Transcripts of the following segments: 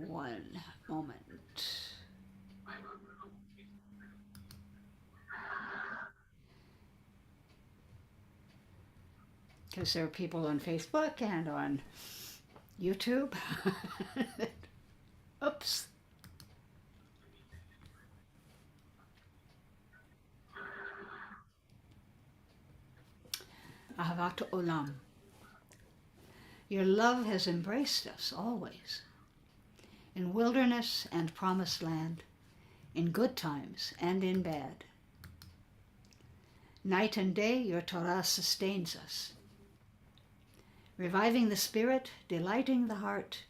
One moment. Because there are people on Facebook and on YouTube. Oops. Ahavat Olam. Your love has embraced us always, in wilderness and promised land, in good times and in bad. Night and day, your Torah sustains us, reviving the spirit, delighting the heart,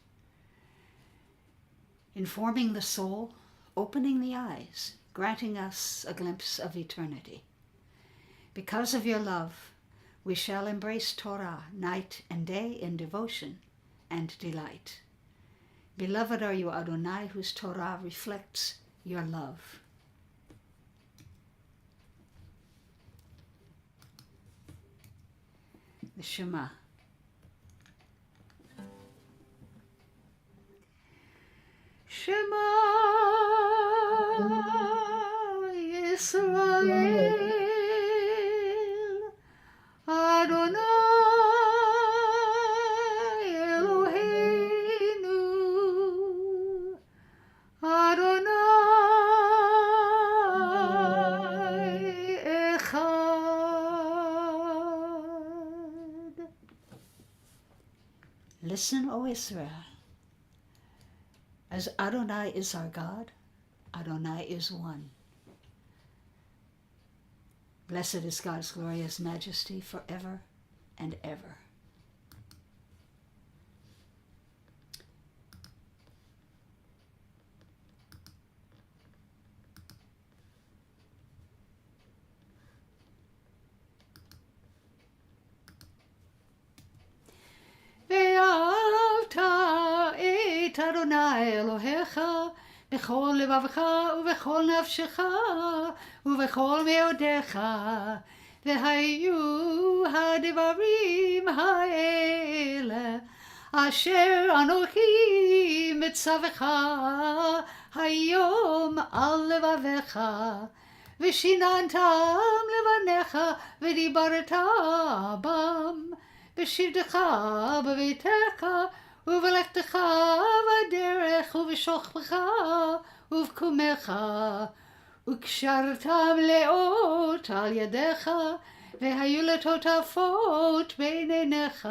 informing the soul, opening the eyes, granting us a glimpse of eternity. Because of your love, we shall embrace Torah night and day in devotion and delight. Beloved are you, Adonai, whose Torah reflects your love. The Shema. Shema Yisrael, Adonai Eloheinu, Adonai Echad. Listen, O Israel. As Adonai is our God, Adonai is one. Blessed is God's glorious majesty forever and ever. ואהבת את אדוני אלוהיך בכל לבבך ובכל נפשך ובכל מאודיך, והיו הדברים האלה אשר אנוכי מצווך היום על לבביך, ושיננתם לבניך ודיברת בם בשבתך בביתך ובלכתך בדרך ובשוכבך ובקומך, וקשרתם לאות על ידיך, והיו לטוטפות בין עיניך,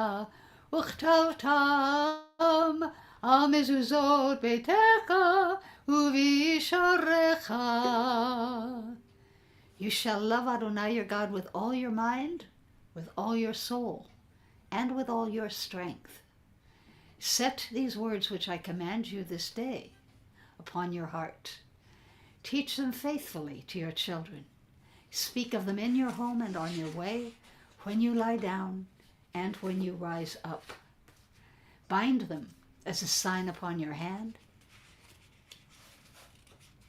וכתבתם על מזוזות ביתך ובשעריך. You shall love Adonai your God with all your mind, with all your soul, and with all your strength. Set these words which I command you this day upon your heart. Teach them faithfully to your children. Speak of them in your home and on your way, when you lie down and when you rise up. Bind them as a sign upon your hand.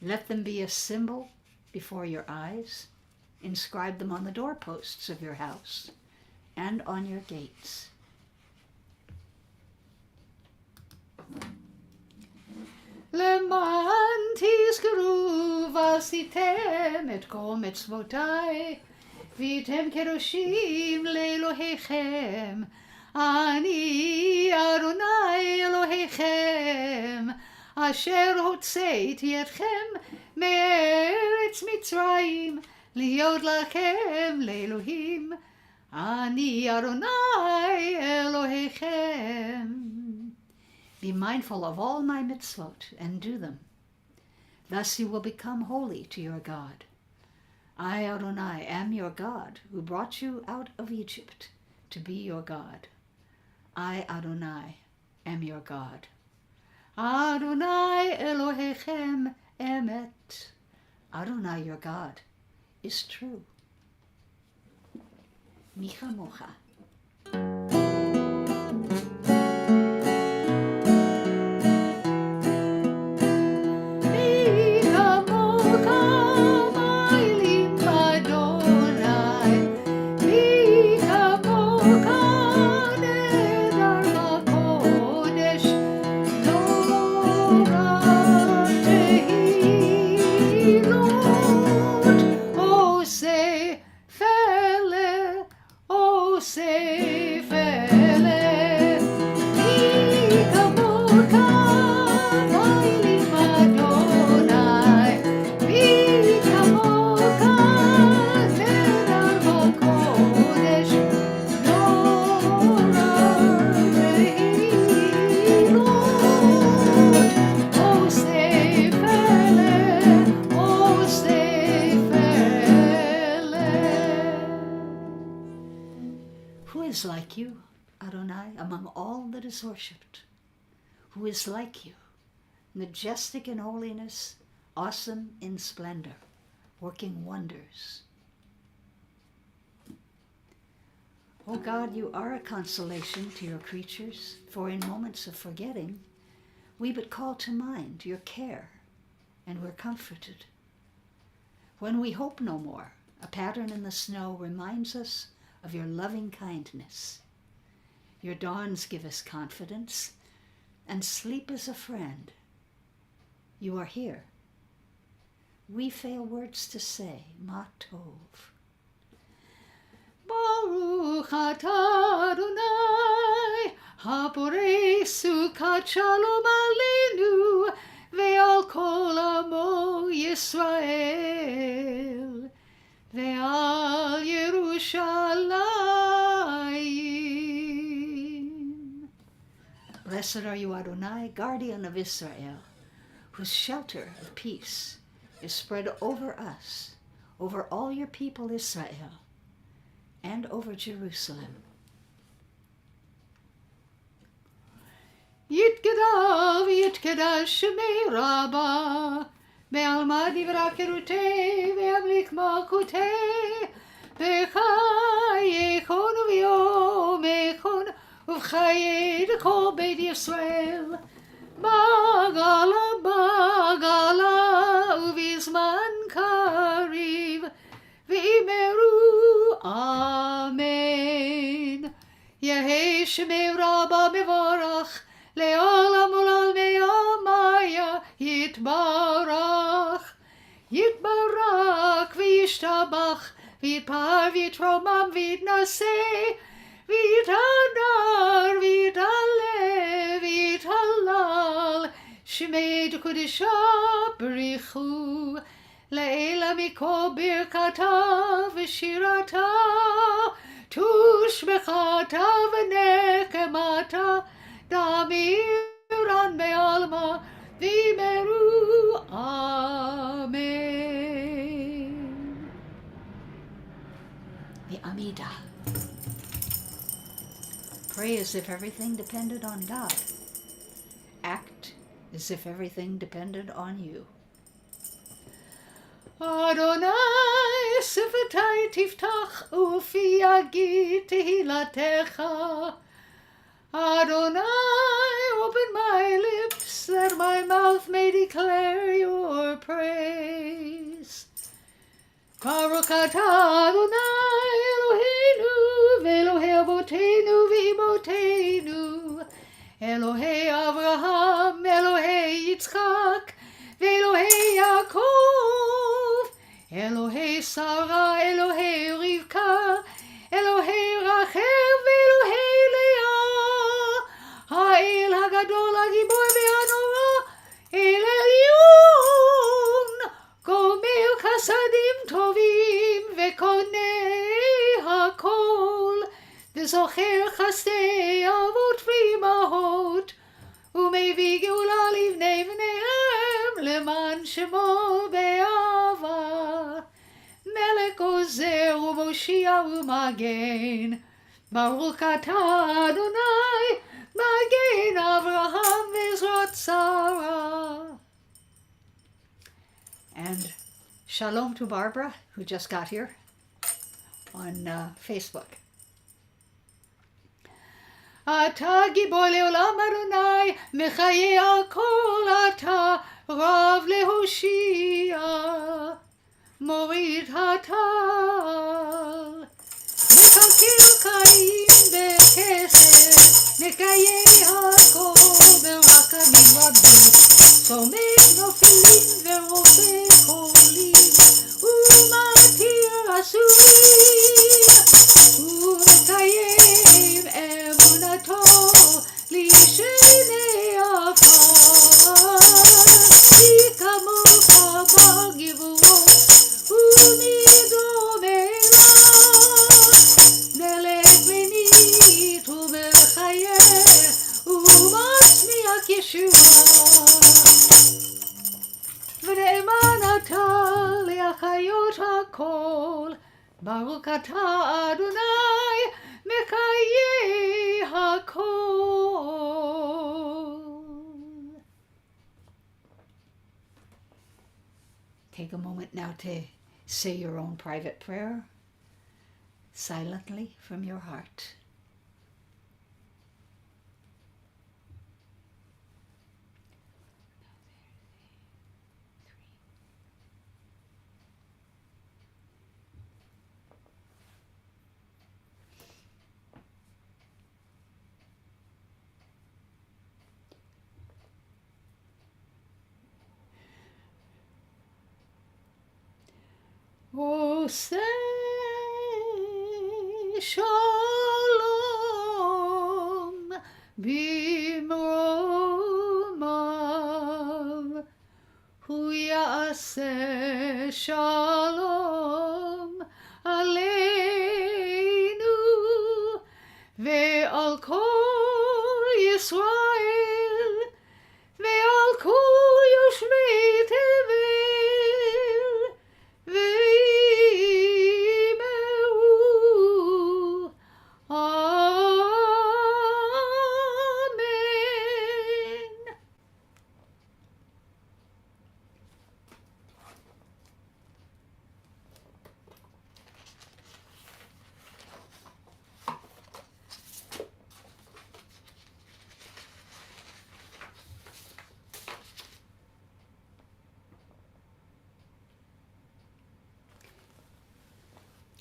Let them be a symbol before your eyes. Inscribe them on the doorposts of your house and on your gates. למען תזכרו ועשיתם את כל מצוותיי, והייתם קדושים לאלוהיכם. אני אדוני אלוהיכם, אשר הוצאתי אתכם מארץ מצרים, להיות לכם לאלוהים. אני אדוני אלוהיכם. Be mindful of all my mitzvot and do them. Thus you will become holy to your God. I, Adonai, am your God, who brought you out of Egypt to be your God. I, Adonai, am your God. Adonai Elohechem emet. Adonai, your God, is true. Mi chamocha. that is worshipped, who is like you, majestic in holiness, awesome in splendor, working wonders. O God, you are a consolation to your creatures, for in moments of forgetting, we but call to mind your care, and we're comforted. When we hope no more, a pattern in the snow reminds us of your loving kindness. Your dawns give us confidence, and sleep is a friend. You are here. We fail words to say, Ma Tov. Baruch atah Adonai, haporei sukat shalom aleinu, ve'al kol amo Yisrael, ve'al Yerushalayim. Blessed are you, Adonai, guardian of Israel, whose shelter of peace is spread over us, over all your people Israel, and over Jerusalem. Yitgedah v'yitgedah shemei Rabbah, be'alma divra kerutei ve'amlik malkutei, v'chayechon v'yomechon uv'chayei d'kol beit Yisrael, bagala bagala uv'izman kariv, v'imeru Amen. Yehei shemei Rabbah mevorach, le'olam olam me'amaya yitbarach. Yitbarach v'yishtabach, v'yitpar v'yitromam v'yitnaseh, v'yitadar v'yitale v'yitalal, shemei d'kodesha b'richu. Le'ela mikol birkata v'shirata, tushbechata v'nekemata, damiran be'alma v'imeru. Amen. The Amidah. Pray as if everything depended on God. Act as if everything depended on you. Adonai sifatai tiftach ufi yagid tehilatecha. Adonai, open my lips that my mouth may declare your praise. Baruch atah Adonai Eloheinu ve'Elohei avoteinu v'imotenu, Elohei Avraham, Elohei Yitzchak, ve'Elohei Yaakov, Elohei Sarah, Elohei Rivka, Elohei Rachel, ve'Elohei Leah, Ha'el Hagadol Hagibor ve'Hanora, El Elyon, Gomer Chasadim Tovim, ve'Konei Hakol, ve'Zocher Chasdei Avot v'Imahot, U'mevii Geula livnei v'neihem, leman shemo be'ava. Melech ozer u'moshia u'magen, Baruch atah Adonai, magen Avraham v'ezrat Sarah. And shalom to Barbara, who just got here on Facebook. אתה גיבור לעולם אדוני, מחיי הכל אתה, רב להושיע, מוריד הטל. מקלקל קיים בכסף, נקיים הכל ברחמים רבים, צומח נופלים ורופא חולים, ומתיר אסורים, ומקיים אמונתו לשני עפר, מי כמוך בגבורות ומדומה לך, מלך ונית ומחייך ומצמיח ישועה, ונאמן אתה להחיות הכל. ברוך אתה אדוני מחיי hakol. Take a moment now to say your own private prayer silently from your heart. Oh, say shalom bimromav, hu ya'aseh shalom aleinu ve'al kol Yisrael ve'al kol yoshvei tevel ve'imeru. Amen.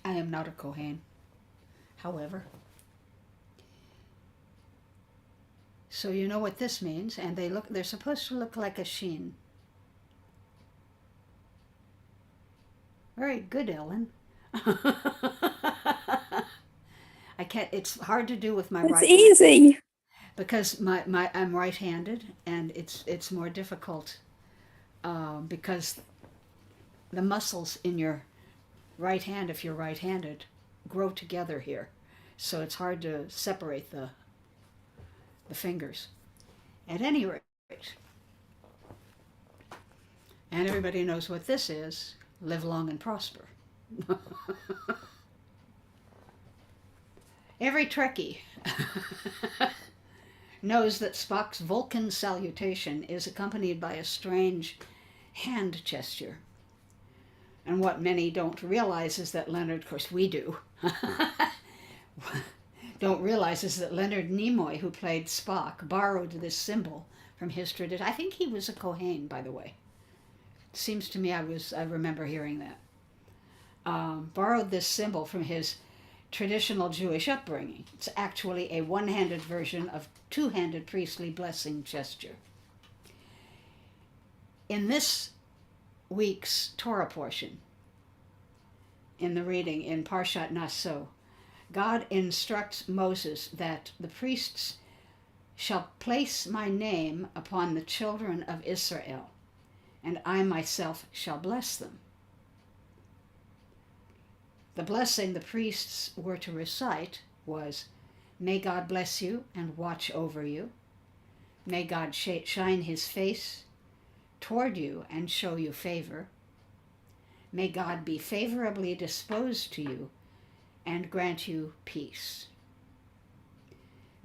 I am not a Kohen, however. So you know what this means, and they're supposed to look like a sheen. Very good, Ellen. I can't, it's hard to do with my right hand. It's easy. Because I'm right-handed, and it's more difficult because the muscles in your right hand, if you're right-handed, grow together here. So it's hard to separate the fingers. At any rate, and everybody knows what this is, live long and prosper. Every Trekkie knows that Spock's Vulcan salutation is accompanied by a strange hand gesture. And what many don't realize is that Leonard, of course we do, don't realize is that Leonard Nimoy, who played Spock, borrowed this symbol from his tradition. I think he was a Kohen, by the way. It seems to me I remember hearing that. Borrowed this symbol from his traditional Jewish upbringing. It's actually a one-handed version of two-handed priestly blessing gesture. In this week's Torah portion, in the reading in Parshat Naso, God instructs Moses that the priests shall place my name upon the children of Israel, and I myself shall bless them. The blessing the priests were to recite was, may God bless you and watch over you. May God shine his face toward you and show you favor. May God be favorably disposed to you and grant you peace.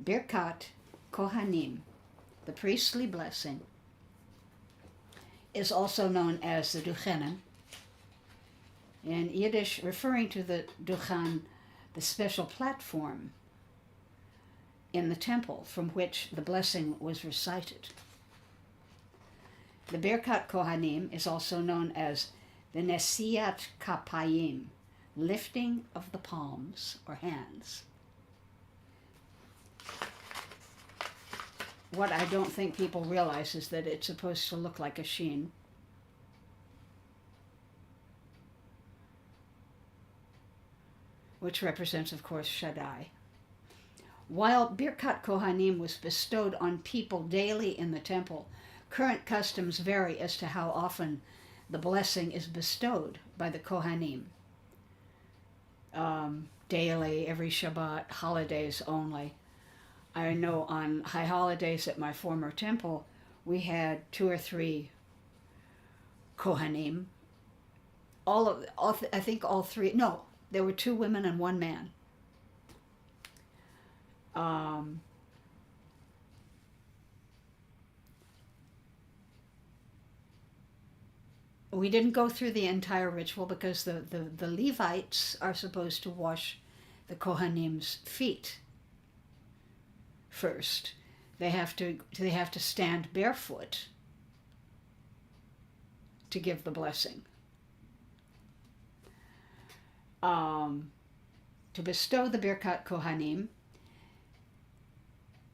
Birkat Kohanim, the priestly blessing, is also known as the Duchenin. In Yiddish, referring to the Duchan, the special platform in the temple from which the blessing was recited. The Birkat Kohanim is also known as the Nesiat Kapayim, lifting of the palms or hands. What I don't think people realize is that it's supposed to look like a sheen. Which represents, of course, Shaddai. While Birkat Kohanim was bestowed on people daily in the temple, current customs vary as to how often the blessing is bestowed by the Kohanim. Daily, every Shabbat, holidays only. I know on high holidays at my former temple, we had 2 or 3 Kohanim. I think all 3, no, there were 2 women and 1 man. Um, we didn't go through the entire ritual because the Levites are supposed to wash the Kohanim's feet first. They have to stand barefoot to give the blessing. To bestow the Birkat Kohanim,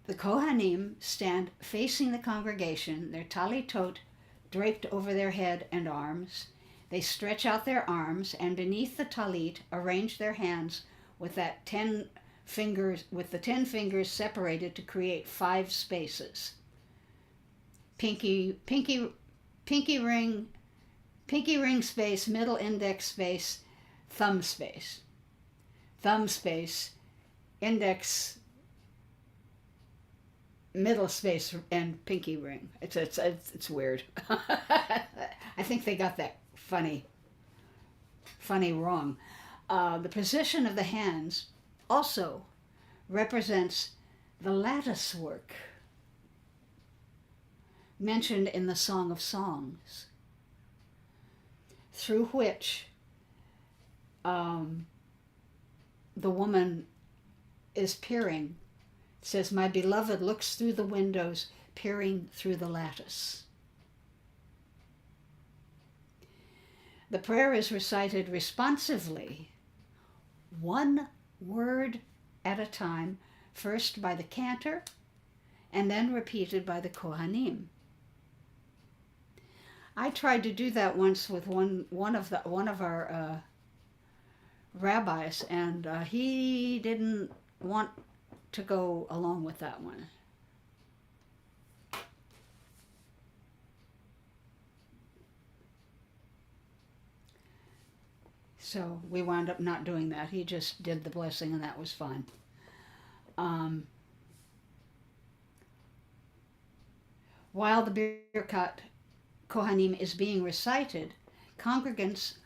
the Kohanim stand facing the congregation, their talitot draped over their head and arms. They stretch out their arms and beneath the talit arrange their hands with the 10 fingers separated to create 5 spaces. Pinky ring space, middle index space, thumb space. Thumb space, index, middle space, and pinky ring. It's weird. I think they got that funny wrong. The position of the hands also represents the lattice work mentioned in the Song of Songs, through which the woman is peering. It says, "My beloved looks through the windows, peering through the lattice." The prayer is recited responsively, one word at a time, first by the cantor and then repeated by the Kohanim. I tried to do that once with one of our rabbis, and he didn't want to go along with that one. So we wound up not doing that. He just did the blessing, and that was fine. While the Birkat Kohanim is being recited, congregants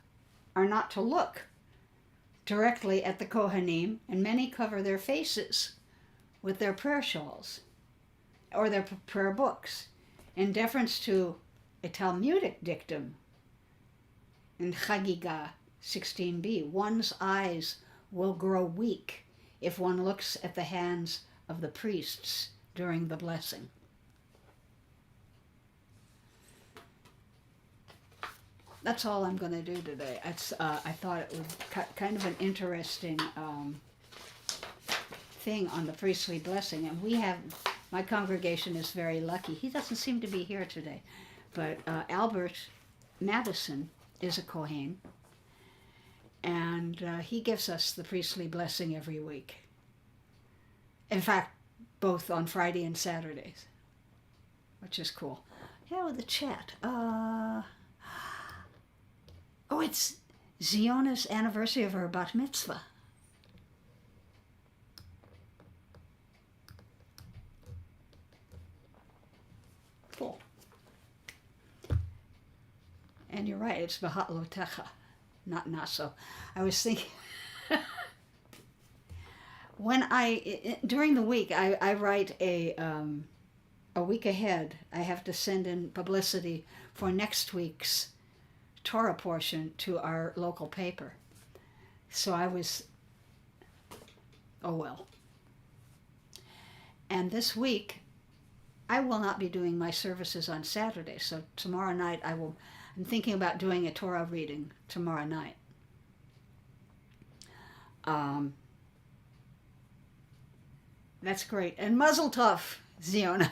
are not to look directly at the Kohanim, and many cover their faces with their prayer shawls or their prayer books, in deference to a Talmudic dictum in Chagiga 16b. One's eyes will grow weak if one looks at the hands of the priests during the blessing. That's all I'm going to do today. I thought it was kind of an interesting thing on the priestly blessing. And my congregation is very lucky. He doesn't seem to be here today, but Albert Madison is a Kohen, and he gives us the priestly blessing every week. In fact, both on Friday and Saturdays, which is cool. Yeah, with the chat. Oh, it's Ziona's anniversary of her bat mitzvah. Cool. And you're right, it's Bahat Lotecha, not Naso. I was thinking, during the week, I write a week ahead. I have to send in publicity for next week's Torah portion to our local paper. So I was, oh well. And this week, I will not be doing my services on Saturday. So tomorrow night I'm thinking about doing a Torah reading tomorrow night. That's great. And Mazel Tov, Ziona.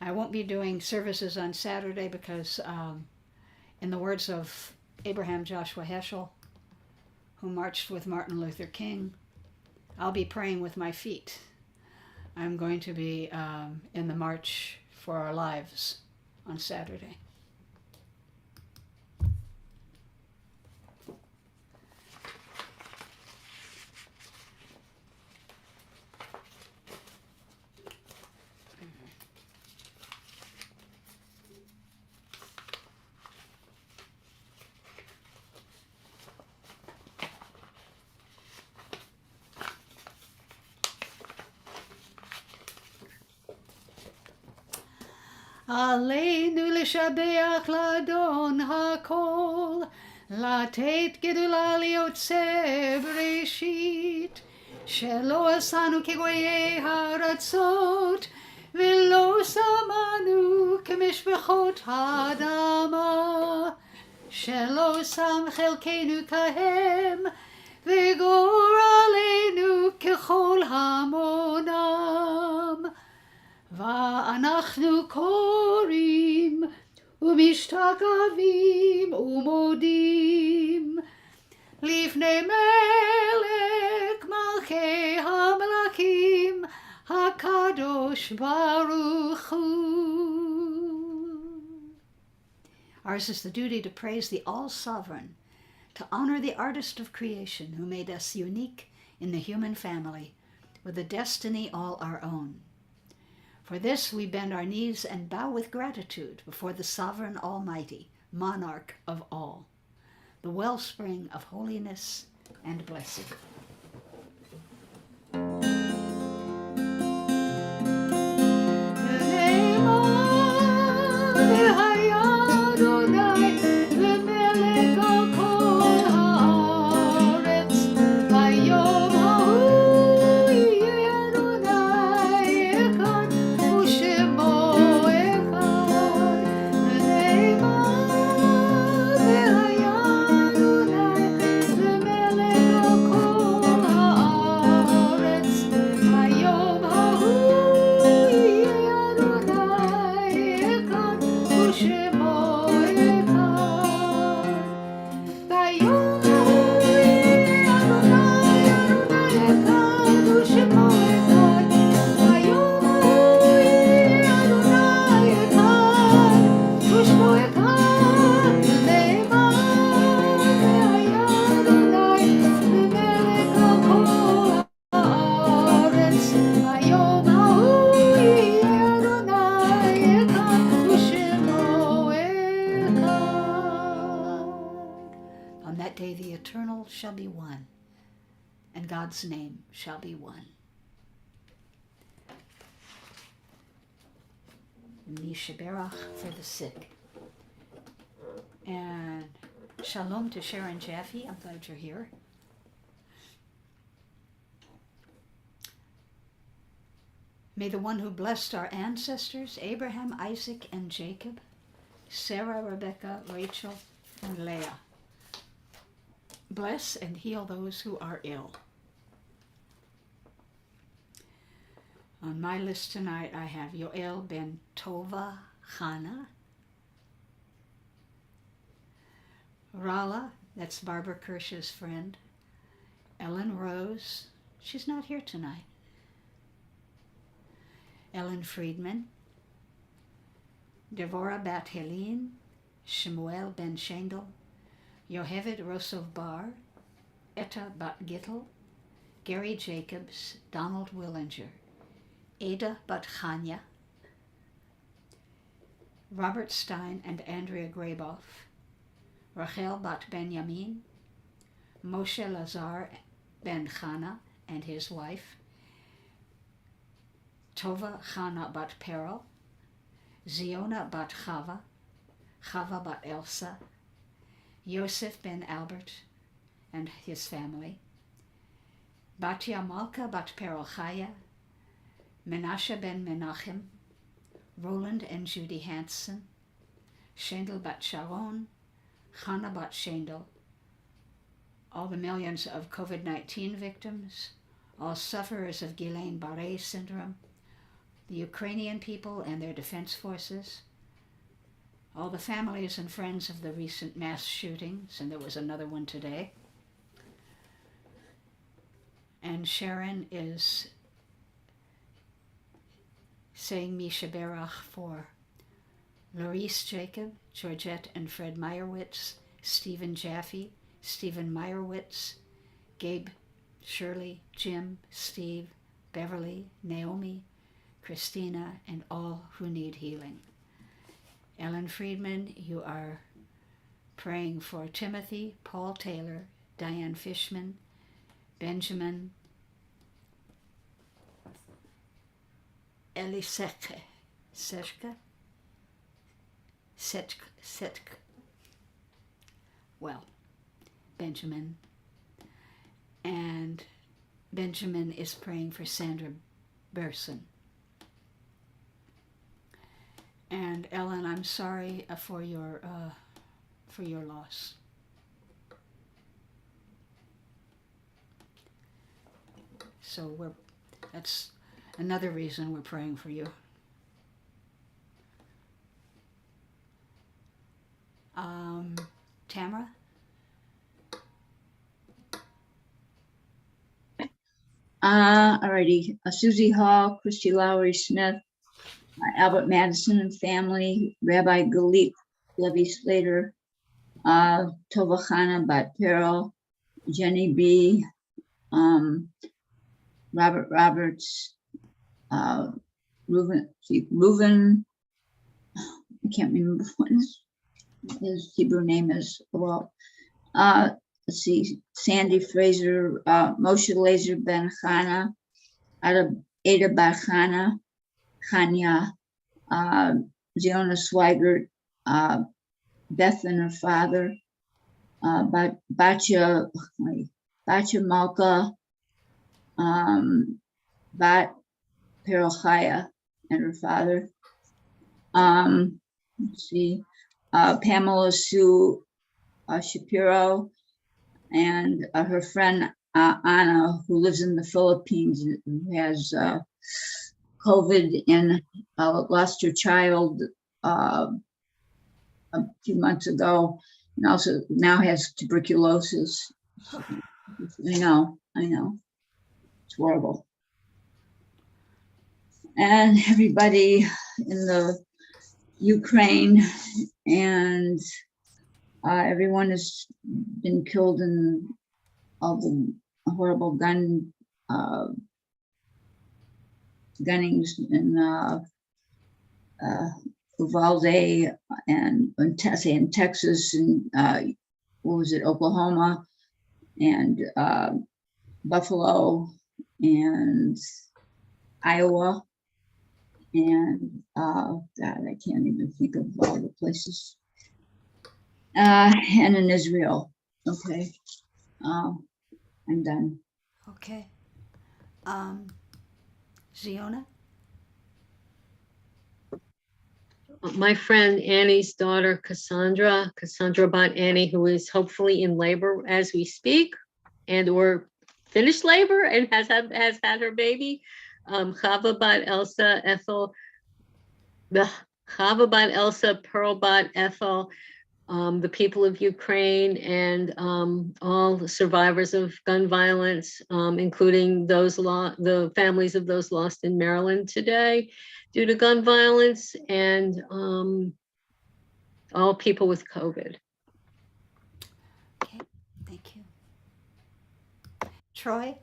I won't be doing services on Saturday because, in the words of Abraham Joshua Heschel, who marched with Martin Luther King, I'll be praying with my feet. I'm going to be in the March for Our Lives on Saturday. עלינו לשבח לאדון הכל, לתת גדולה ליוצא בראשית, שלא עשנו כגויי הארצות, ולא שמנו כמשפחות האדמה, שלא שם חלקנו כהם, וגורלנו ככל המונם. ואנחנו קוראים ומשתגבים ומודים לפני מלך מלכי המלכים הקדוש ברוך הוא. Ours is the duty to praise the all-sovereign, to honor the artist of creation who made us unique in the human family with a destiny all our own. For this we bend our knees and bow with gratitude before the sovereign Almighty, monarch of all, the wellspring of holiness and blessing. Shall be one, and God's name shall be one. Mishaberach for the sick. And Shalom to Sharon Jaffe. I'm glad you're here. May the one who blessed our ancestors, Abraham, Isaac, and Jacob, Sarah, Rebecca, Rachel, and Leah, bless and heal those who are ill. On my list tonight, I have Yoel ben Tova Chana, Rala, that's Barbara Kirsch's friend, Ellen Rose, she's not here tonight, Ellen Friedman, Devorah Bat Helene, Shemuel ben Shendel, Yoheved Rosov Bar, Etta Bat Gittel, Gary Jacobs, Donald Willinger, Ada Bat Chanya, Robert Stein and Andrea Graboff, Rachel Bat Benjamin, Moshe Lazar ben Chana and his wife, Tova Chana Bat Perel, Ziona Bat Chava, Chava Bat Elsa, Yosef ben Albert and his family, Batya Malka Bat Perel Chaya, Menashe ben Menachem, Roland and Judy Hansen, Shendel Bat Sharon, Chana Bat Shendel, all the millions of COVID-19 victims, all sufferers of Guillain-Barré syndrome, the Ukrainian people and their defense forces, all the families and friends of the recent mass shootings, and there was another one today. And Sharon is saying Misha Berach for Laurice Jacob, Georgette and Fred Meyerowitz, Stephen Jaffe, Stephen Meyerowitz, Gabe, Shirley, Jim, Steve, Beverly, Naomi, Christina, and all who need healing. Ellen Friedman, you are praying for Timothy, Paul Taylor, Diane Fishman, Benjamin, Eliseke, Benjamin. And Benjamin is praying for Sandra Berson. And Ellen, I'm sorry for your loss. So that's another reason we're praying for you. Tamara? Alrighty. Susie Hall, Christy Lowry Smith, Albert Madison and family, Rabbi Galit Levy Slater, Tova Chana Bat Peril, Jenny B, Robert Roberts, Reuven, I can't remember what his Hebrew name is. Well, let's see, Sandy Fraser, Moshe Laser Ben Chana, Ada Bar Chana, Chanya, Ziona Swigert, Beth and her father, Batya Malka, Bat Perochaya and her father. Let's see, Pamela Sue Shapiro and her friend Anna, who lives in the Philippines, who has COVID and lost her child a few months ago, and also now has tuberculosis. I know, it's horrible. And everybody in the Ukraine and everyone has been killed in all the horrible gunnings in Uvalde and in Texas and Oklahoma and Buffalo and Iowa and God, I can't even think of all the places. And in Israel. Okay, I'm done. Okay. Ziona? My friend Annie's daughter, Cassandra Bot Annie, who is hopefully in labor as we speak and or finished labor and has had her baby. Chava Bot Elsa Ethel, Chava Bot Elsa, Pearl Bot Ethel, the people of Ukraine and all the survivors of gun violence, including the families of those lost in Maryland today due to gun violence, and all people with COVID. Okay, thank you. Troy?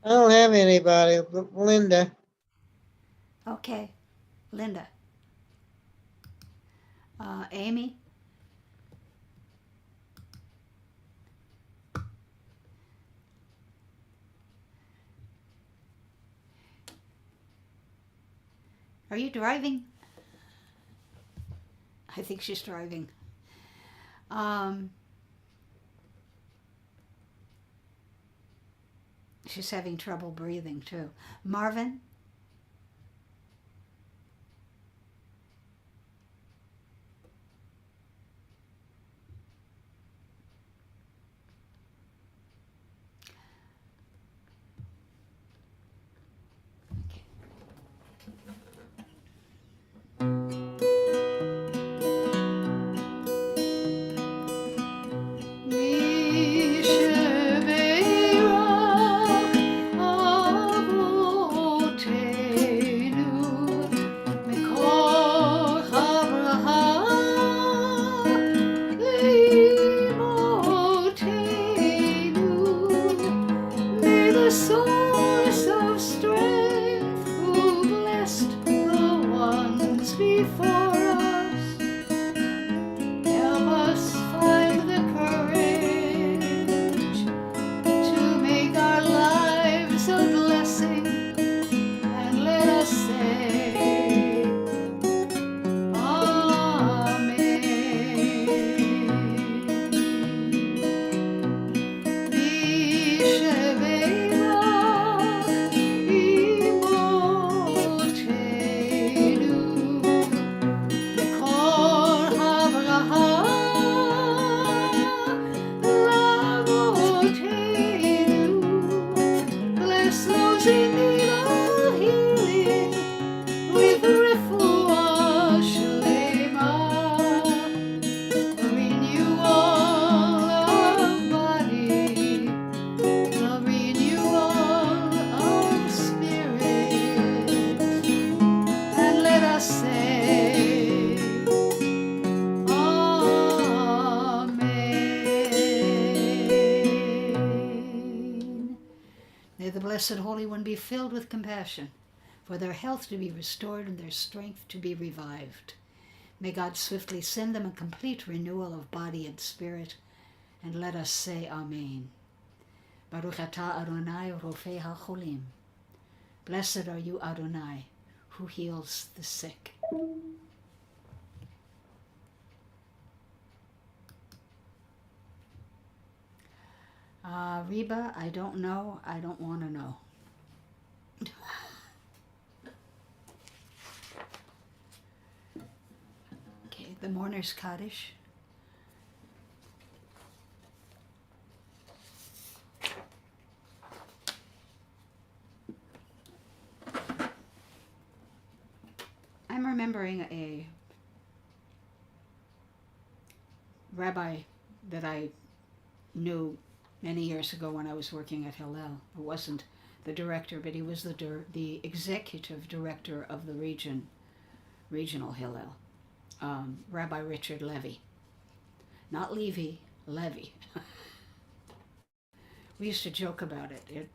I don't have anybody, but Linda. Okay. Linda? Amy? Are you driving? I think she's driving. She's having trouble breathing too. Marvin? Blessed Holy One, be filled with compassion, for their health to be restored and their strength to be revived. May God swiftly send them a complete renewal of body and spirit, and let us say Amen. Baruch atah Adonai rofei hacholim. Blessed are you, Adonai, who heals the sick. Reba, I don't know. I don't want to know. Okay, the Mourner's Kaddish. I'm remembering a rabbi that I knew many years ago when I was working at Hillel. Who wasn't the director, but he was the executive director of the regional Hillel, Rabbi Richard Levy. Not Levy, Levy. We used to joke about it.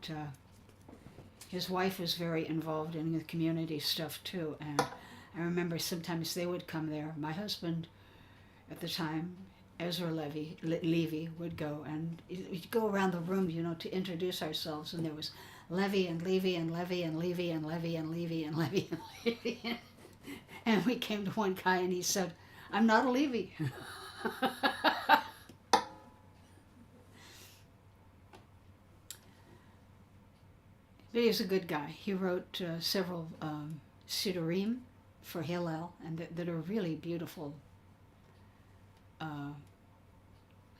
His wife was very involved in the community stuff too, and I remember sometimes they would come there. My husband at the time, Ezra Levy would go, and we'd go around the room, to introduce ourselves, and there was Levy and Levy and Levy and Levy and Levy and Levy and Levy and Levy. And we came to one guy and he said, "I'm not a Levy." But he's a good guy. He wrote several Siddurim for Hillel, and that are really beautiful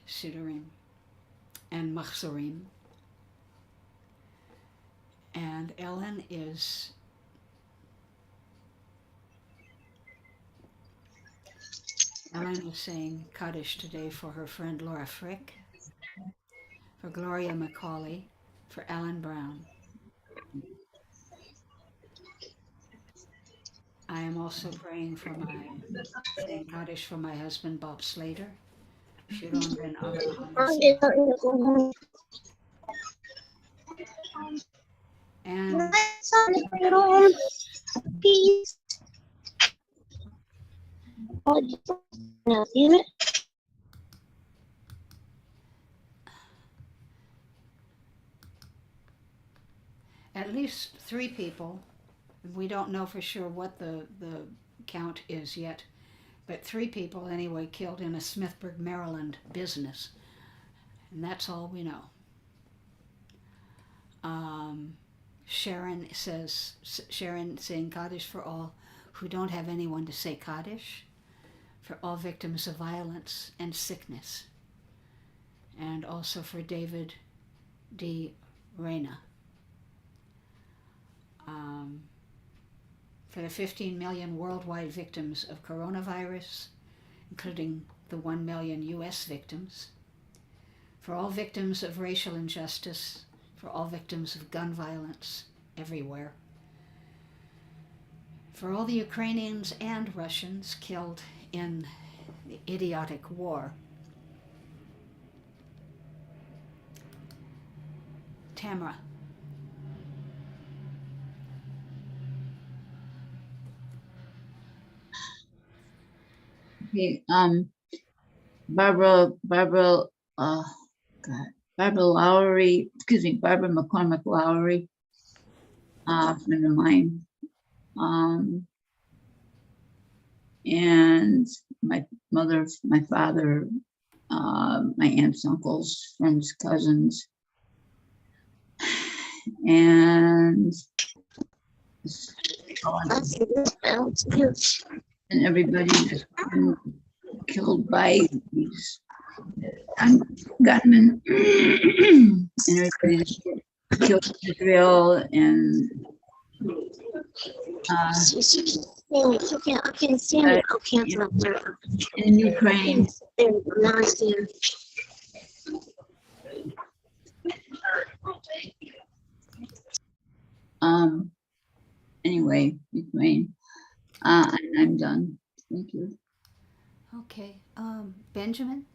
Siddurim and Machzorim. And Ellen is saying Kaddish today for her friend Laura Frick, for Gloria Macaulay, for Alan Brown. I am also praying saying Kaddish for my husband Bob Slater, Shalom ben Abraham. And at least 3 people, we don't know for sure what the count is yet, but 3 people anyway killed in a Smithburg, Maryland business. And that's all we know. Sharon saying Kaddish for all who don't have anyone to say Kaddish, for all victims of violence and sickness, and also for David D. Reyna. For the 15 million worldwide victims of coronavirus, including the 1 million US victims, for all victims of racial injustice, for all victims of gun violence everywhere, for all the Ukrainians and Russians killed in the idiotic war. Tamara. Okay, Barbara, Barbara Lowry, Barbara McCormick Lowry, friend of mine, and my mother, my father, my aunts, uncles, friends, cousins, and everybody that's been killed by these gunmen, and everybody that's killed in Israel and in Ukraine. Anyway, Ukraine. I'm done. Thank you. Okay. Benjamin?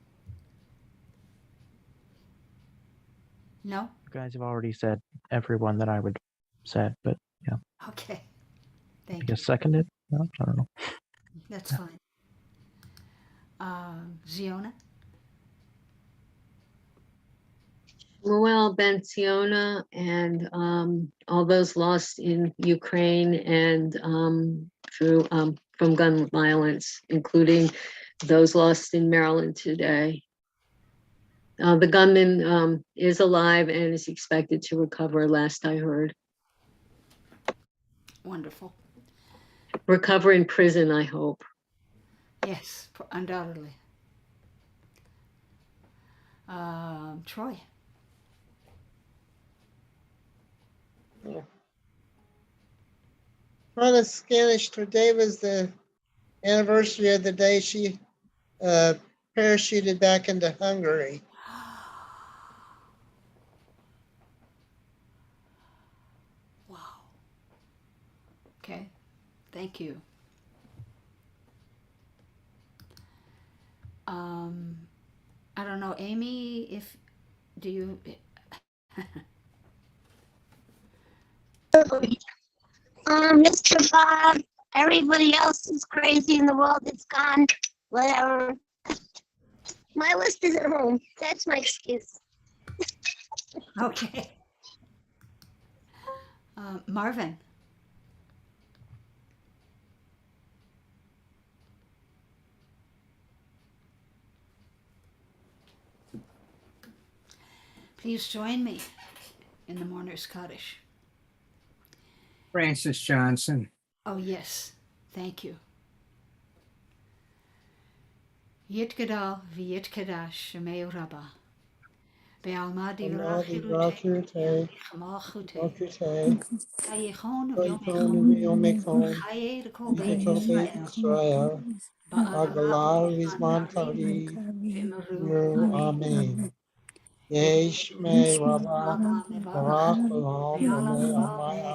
No? You guys have already said everyone that I would said, but yeah, Okay. I Thank you. guess seconded. No, I don't know. That's fine. Ziona? Moel Ben Ziona and all those lost in Ukraine and through from gun violence, including those lost in Maryland today. The gunman is alive and is expected to recover, last I heard. Wonderful. Recover in prison, I hope. Yes, undoubtedly. Troy? On a Scanish, today was the anniversary of the day she parachuted back into Hungary. Wow. Okay. Thank you. I don't know, Amy, do you? Mr. Bob, everybody else is crazy in the world. It's gone. Whatever. My list is at home. That's my excuse. Okay. Marvin? Please join me in the Mourner's Kaddish. Francis Johnson. Oh, yes. Thank you. Yitgadal v'yitkadash shemeu rabba. Be'alma divra chilute. Chama chute. Kayichon v'yomechon. Chaye d'kol beit Yisrael. Israel, Agalar Vizman Tari, V'meru. Amen. Yesh me Rabba, Barak Baal,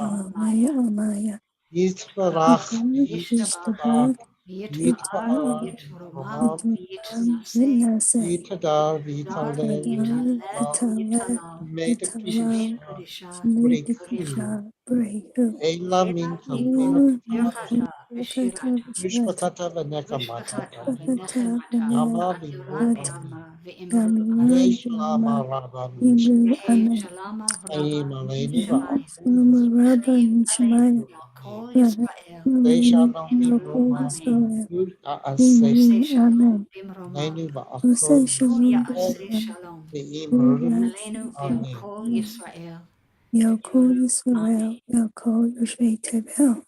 Amaya, Amaya, Yitbarach, Yishtabach. Yitzchak, Yitbar. Yitbar, Yitromam. Raham, Yitnase. Vitnase, Yitadar, Dar. Vitalel, Yitalel. Vitala, Yitalal. Made a Vitala, Kishisha, Kadisha. Brikui, Nidikisha, Brehu, Ela Ela Mintam, iko Pinakatash, tirchata v'shirata Rishpakata v'shpachata Venekamatata, v'nechemata Nama v'atura Vimru Amen. be'alma v'imru amen Yesh Lama Rabba Hebrew, yehe Amen. shalama Aim raba Aleinu shemayim Rabba aleinu Nishmaya, al kol Rabba Yisrael Deishanomi v'imru Yoko Roma amen Yisrael, Yud ose Hebrew, Aaseh shalom Amen. b'imroma Aleinu Ose Ba'akol kol Shalom, Yisrael ya'aseh B'Amen. shalom Ve'imru aleinu ve'al Amen. kol Yisrael Yoko v'imru amen. Yisrael, Yoko Yoshvei Tebel,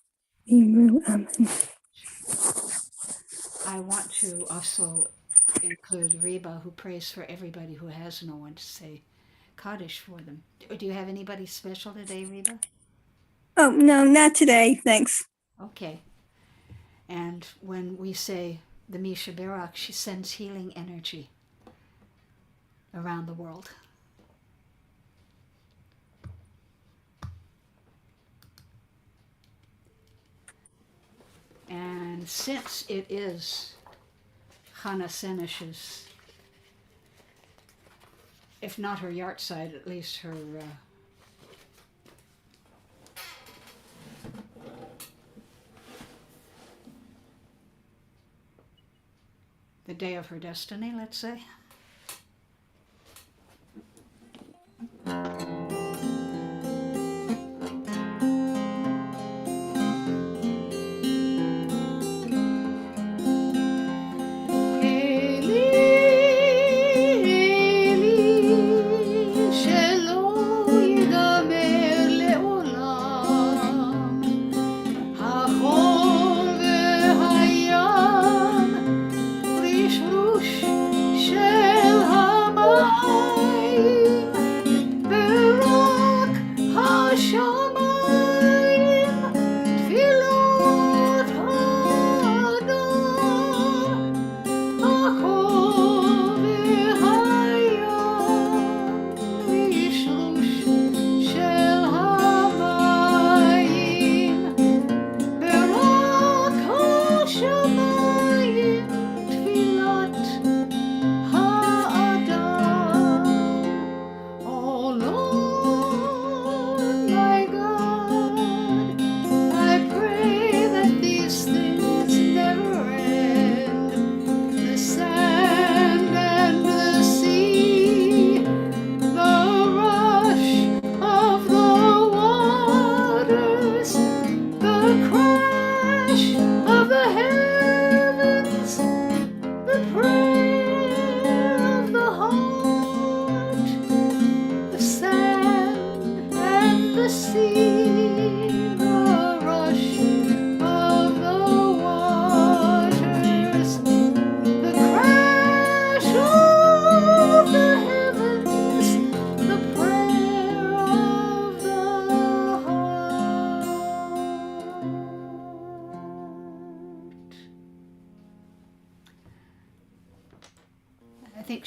Hebrew, Amen. I want to also include Reba, who prays for everybody who has no one to say Kaddish for them. Do you have anybody special today, Reba? Oh, no, not today. Thanks. Okay. And when we say the Misha Barak, she sends healing energy around the world. And since it is Chana Senesh's, if not her yahrzeit, at least her the day of her destiny, let's say. של המים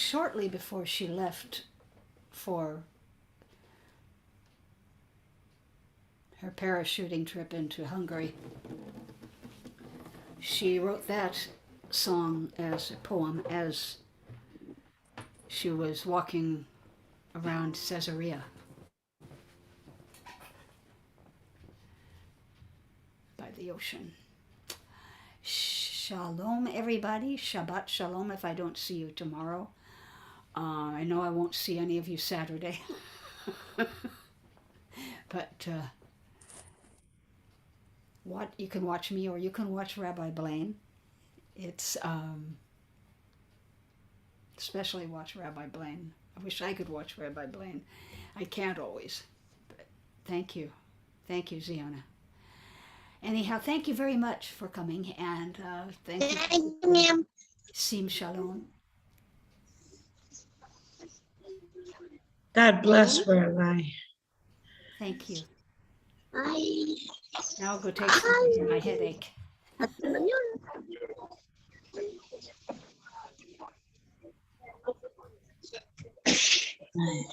shortly before she left for her parachuting trip into Hungary, she wrote that song as a poem as she was walking around Caesarea by the ocean. Shalom, everybody. Shabbat shalom if I don't see you tomorrow. I know I won't see any of you Saturday. But what you can watch me or you can watch Rabbi Blaine. It's especially watch Rabbi Blaine. I wish I could watch Rabbi Blaine. I can't always. But thank you. Thank you, Ziona. Anyhow, thank you very much for coming, and thank you. Thank you, ma'am. Sim shalom. God bless, Rabbi. Thank you. Bye. Now I'll go take some for my headache. Right.